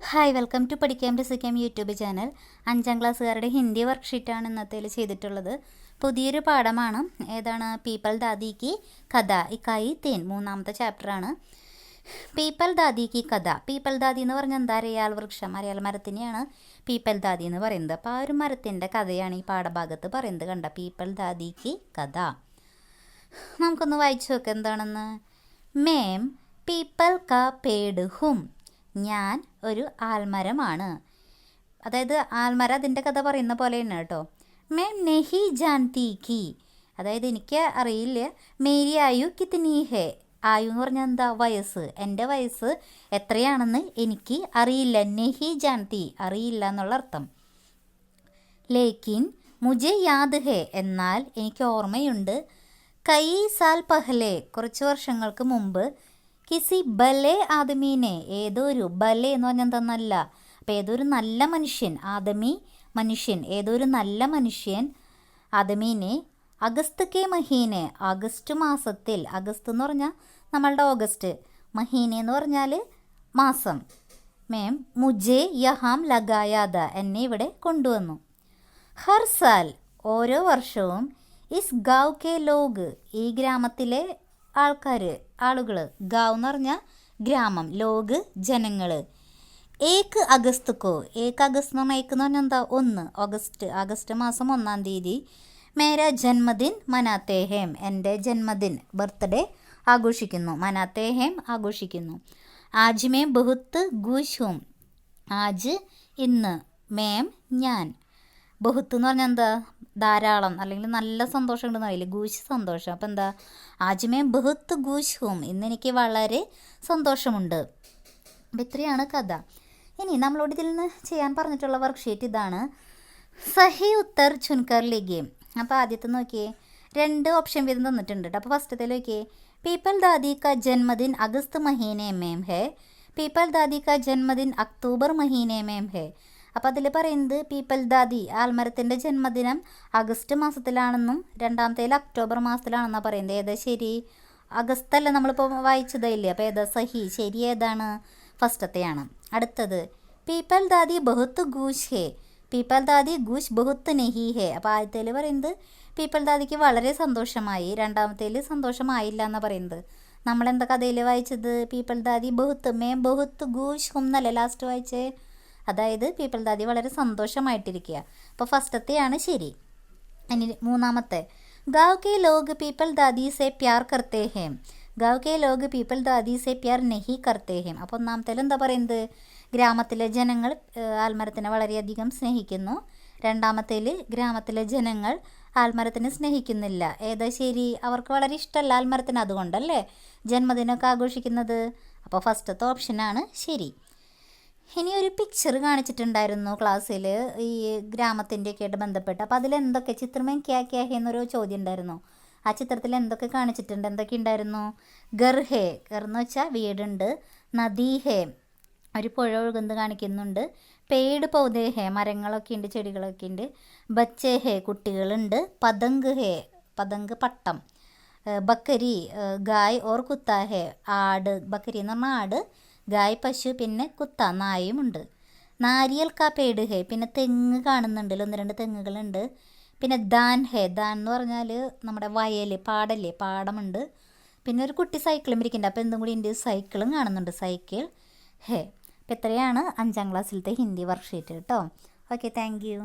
Hi, welcome to പഠിക്കാം രസിക്കാം YouTube channel. 5ാം ക്ലാസ്സുകാരുടെ Hindi വർക്ക്ഷീറ്റാണ് ഇന്നത്തേൽ ചെയ്തിട്ടുള്ളത്. പുതിയൊരു പാഠമാണ്. ഏതാണ്? പീപ്പൽ ദാദി കി കഥ ഇക്കായി 3 മൂന്നാമത്തെ ചാപ്റ്ററാണ്. പീപ്പൽ ദാദി കി കഥ. പീപ്പൽ ദാദി എന്ന് പറഞ്ഞാൽ എന്താ? അരയാൽ വൃക്ഷം, അരയാൽ മരത്തിനെയാണ് പീപ്പൽ ദാദി എന്ന് പറയുന്നത്. അപ്പോൾ ആ ഒരു മരത്തിൻ്റെ കഥയാണ് ഈ പാഠഭാഗത്ത് പറയുന്നത്. കണ്ട, പീപ്പൽ ദാദി കി കഥ. നമുക്കൊന്ന് വായിച്ചു നോക്കാം എന്താണെന്ന്. മേം പീപ്പൽ കാ പേട് ഹും. ഞാൻ ഒരു ആൽമരമാണ്. അതായത് ആൽമരം അതിൻ്റെ കഥ പറയുന്ന പോലെയാണ് കേട്ടോ. മേം നെഹി ജാൻതി കി, അതായത് എനിക്ക് അറിയില്ല. മേരി ആയു കിത്നി ഹേ. ആയു എന്ന് പറഞ്ഞാൽ എന്താ? വയസ്സ്. എൻ്റെ വയസ്സ് എത്രയാണെന്ന് എനിക്ക് അറിയില്ല. നെഹി ജാൻതി, അറിയില്ല എന്നുള്ള അർത്ഥം. ലേക്കിൻ മുജെ യാദ് ഹേ, എന്നാൽ എനിക്ക് ഓർമ്മയുണ്ട്. കൈ സാൽ പഹലെ, കുറച്ച് വർഷങ്ങൾക്ക് മുമ്പ്. കിസി ബലെ ആദമീനെ, ഏതൊരു, ബലെ എന്ന് പറഞ്ഞാൽ എന്താ? നല്ല. അപ്പോൾ ഏതൊരു നല്ല മനുഷ്യൻ, ആദമി മനുഷ്യൻ, ഏതൊരു നല്ല മനുഷ്യൻ ആദമീനെ അഗസ്ത് കെ മഹീനെ, ആഗസ്റ്റ് മാസത്തിൽ. അഗസ്റ്റ് എന്ന് പറഞ്ഞാൽ നമ്മളുടെ ഓഗസ്റ്റ്, മഹീനെ എന്ന് പറഞ്ഞാൽ മാസം. മേം മുജെ യഹാം ലഗായാദ, എന്നെ ഇവിടെ കൊണ്ടുവന്നു. ഹർ സാൽ, ഓരോ വർഷവും. ഇസ് ഗാവ് കെ ലോഗ്, ഈ ഗ്രാമത്തിലെ ആളുകൾ. ഗാവ് എന്ന് പറഞ്ഞാൽ ഗ്രാമം, ലോഗ് ജനങ്ങൾ. ഏക്ക് അഗസ്തുക്കോ, ഏക്ക് അഗസ്റ്റ് എന്ന് പറഞ്ഞാൽ ഏക്ക് എന്ന് പറഞ്ഞാൽ എന്താ? 1 ഓഗസ്റ്റ്, ആഗസ്റ്റ് മാസം 1-ാം തീയതി. മേര ജന്മദിൻ മനാത്തേഹേം, എൻ്റെ ജന്മദിൻ, ബർത്ത്ഡേ ആഘോഷിക്കുന്നു. മനാത്തേഹേം ആഘോഷിക്കുന്നു. ആജ് മേം ബഹുത്ത് ഖുശ് ഹൂം, ആജ് ഇന്ന്. മേം ഞാൻ. ബഹുത്ത് എന്ന് പറഞ്ഞാൽ എന്താ? ധാരാളം, അല്ലെങ്കിൽ നല്ല സന്തോഷം ഉണ്ടെന്ന് അറിയില്ല. ഖുശ് സന്തോഷം. അപ്പം എന്താ? ആജ് മേം ബഹുത്ത് ഖുശ് ഹൂം, ഇന്ന് എനിക്ക് വളരെ സന്തോഷമുണ്ട്. അപ്പം ഇത്രയാണ് കഥ. ഇനി നമ്മളോട് ഇതിൽ നിന്ന് ചെയ്യാൻ പറഞ്ഞിട്ടുള്ള വർക്ക്ഷീറ്റ് ഇതാണ്. സഹി ഉത്തർ ചുൻകർ ലിഖിയേ. അപ്പോൾ ആദ്യത്തെ നോക്കിയേ, 2 ഓപ്ഷൻ വീതം തന്നിട്ടുണ്ട്. അപ്പോൾ ഫസ്റ്റത്തെ നോക്കിയേ, പീപ്പൽ ദാദി കാ ജന്മദിൻ അഗസ്റ്റ് മഹീനെ മേം ഹേ, പീപ്പൽ ദാദി കാ ജന്മദിൻ അക്ടോബർ മഹീനെ മേം ഹേ. അപ്പോൾ അതിൽ പറയുന്നത് പീപ്പൽ ദാദി, ആൽമരത്തിൻ്റെ ജന്മദിനം അഗസ്റ്റ് മാസത്തിലാണെന്നും രണ്ടാമത്തേൽ ഒക്ടോബർ മാസത്തിലാണെന്നാണ് പറയുന്നത്. ഏതാ ശരി? അഗസ്റ്റ് അല്ല നമ്മളിപ്പോൾ വായിച്ചതില്ലേ. അപ്പോൾ ഏതാ സഹി? ശരി ഏതാണ്? ഫസ്റ്റത്തെയാണ്. അടുത്തത് പീപ്പൽ ദാദി ബഹുത്ത് ഖുശ് ഹേ, പീപ്പൽ ദാദി ഖുശ് ബഹുത്ത് നെഹി ഹേ. അപ്പോൾ ആദ്യത്തേൽ പറയുന്നത് പീപ്പൽ ദാദിക്ക് വളരെ സന്തോഷമായി, രണ്ടാമത്തേൽ സന്തോഷമായില്ല എന്നാണ് പറയുന്നത്. നമ്മളെന്താ കഥയിൽ വായിച്ചത്? പീപ്പൽ ദാദി ബഹുത്ത്, മേം ബഹുത്ത് ഖുശ് ഹും എന്നല്ലേ ലാസ്റ്റ് വായിച്ചേ. അതായത് പീപ്പൽ ദാദി വളരെ സന്തോഷമായിട്ടിരിക്കുക. അപ്പോൾ ഫസ്റ്റത്തെയാണ് ശരി. ഇനി മൂന്നാമത്തെ, ഗാവ് കെ ലോഗ് പീപ്പൽ ദാദി സെ പ്യാർ കർത്തേ ഹേ, ഗാവ് കെ ലോഗ് പീപ്പൽ ദാദി സെ പ്യാർ നെഹി കർത്തേ ഹേ. അപ്പോൾ ഒന്നാമത്തേൽ എന്താ പറയുന്നത്? ഗ്രാമത്തിലെ ജനങ്ങൾ ആൽമരത്തിനെ വളരെയധികം സ്നേഹിക്കുന്നു. രണ്ടാമത്തേൽ ഗ്രാമത്തിലെ ജനങ്ങൾ ആൽമരത്തിനെ സ്നേഹിക്കുന്നില്ല. ഏതാ ശരി? അവർക്ക് വളരെ ഇഷ്ടമല്ല ആൽമരത്തിന്, അതുകൊണ്ടല്ലേ ജന്മദിനമൊക്കെ ആഘോഷിക്കുന്നത്. അപ്പോൾ ഫസ്റ്റത്തെ ഓപ്ഷനാണ് ശരി. ഇനി ഒരു പിക്ചർ കാണിച്ചിട്ടുണ്ടായിരുന്നു ക്ലാസ്സിൽ, ഈ ഗ്രാമത്തിൻ്റെയൊക്കെ ആയിട്ട് ബന്ധപ്പെട്ട്. അപ്പോൾ അതിലെന്തൊക്കെ ചിത്രമേ ക്യാ ക്യാ ഹേ എന്നൊരു ചോദ്യം ഉണ്ടായിരുന്നു. ആ ചിത്രത്തിൽ എന്തൊക്കെ കാണിച്ചിട്ടുണ്ട്? എന്തൊക്കെ ഉണ്ടായിരുന്നു? ഗർ ഹേ, ഗർ എന്ന് വെച്ചാൽ വീടുണ്ട്. നദി ഹേ, ഒരു പുഴ ഒഴുകുന്നത് കാണിക്കുന്നുണ്ട്. പേട് പൗധേ ഹേ, മരങ്ങളൊക്കെ ഉണ്ട്, ചെടികളൊക്കെ ഉണ്ട്. ബച്ചേ ഹേ, കുട്ടികളുണ്ട്. പതങ്ക് ഹേ, പതങ്ക് പട്ടം. ബക്കരി ഗായ് ഓർ കുത്താ ഹേ, ആട്. ബക്കരി എന്ന് പറഞ്ഞാൽ ആട്, ഗായ് പശു, പിന്നെ കുത്ത നായുമുണ്ട്. നാരിയൽ കാ പേട് ഹേ, പിന്നെ തെങ്ങ് കാണുന്നുണ്ട്, 1-2 തെങ്ങുകളുണ്ട്. പിന്നെ ദാൻ ഹേ, ദാൻ എന്ന് പറഞ്ഞാൽ നമ്മുടെ വയൽ, പാടല്ലേ, പാടമുണ്ട്. പിന്നെ ഒരു കുട്ടി സൈക്കിളും ഇരിക്കുന്നുണ്ട്. അപ്പോൾ എന്തും കൂടി ഉണ്ട്? സൈക്കിളും കാണുന്നുണ്ട്, സൈക്കിൾ ഹേ. അപ്പോൾ ഇത്രയാണ് 5ാം ക്ലാസ്സിലത്തെ ഹിന്ദി വർക്ക്ഷീറ്റ് കേട്ടോ. Okay, thank you.